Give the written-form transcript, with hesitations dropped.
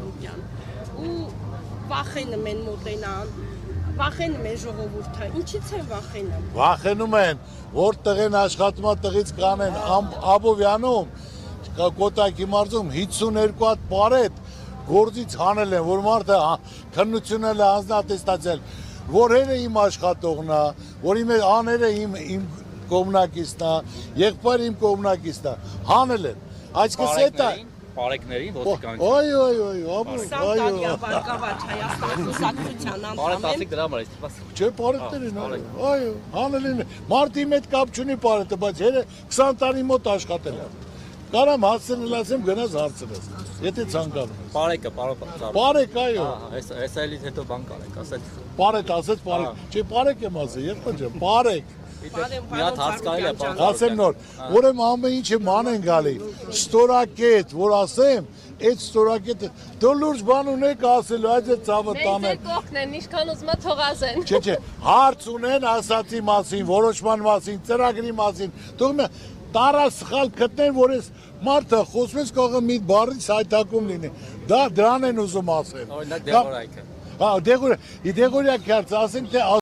Հարությունյան ու վախենում են մոտենան, վախենում են ժողովուրդը, ինչից են վախենում։ Վախենում են, որ տղեն աշխատում է տղից կանեն Աբովյանում, Կոտայքի մարզում 52 հատ պարետ գործից հանել են, որ մարդը քննություն էլ է հանձնատեստացել, որ հերը իմ աշխատողն է, որ իմ աները իմ կողմնակիցն է, եղբայրը իմ կողմնակիցն է, հանել են, այսպես է դա Պարեկներին ոստիկանություն։ Այո, Վարկավաճ Հայաստան Կուսակցության անդամ են։ դրամ արես։ Չէ, պարետներին, այո, հանել են, մարդի հետ կապ չունի պարետը, բայց հերը 20 տարի մոտ աշխատել է։ Կարամ հասցնել ասեմ գնաց հարցրես, եթե ցանկանում ես։ Պարեկը, պարոն։ Պարեկ, այո։ Հեսա էլից հետո բան կարեք, ասեք։ Պարետ, ասեց պարեկ։ Չէ, պարեկ եմ ասել, երբ ջան, պարեկ։ Մի հատ հարց կարելի է բան։ Ասեմ նոր, ուրեմն ամեն ինչը ման են գալի։ Ստորակետ, որ ասեմ, այդ ստորակետը դու լուրջ բան ունեք ասելու, այդ է ցավը տանել։ Մենք կողքն են, ինչքան ուզում է թող ասեն։ Չէ, հարց ունեն ասացի մասին, որոշման մասին, ծրագրի մասին։ Թող տարա սխալ գտնեն, որ այս մարդը խոսվեց կողը մի բառից հայտակում լինի։ Դա դրան են ուզում ասել։ Օրինակ դեղորայքը։ Դեղորայք, ասենք թե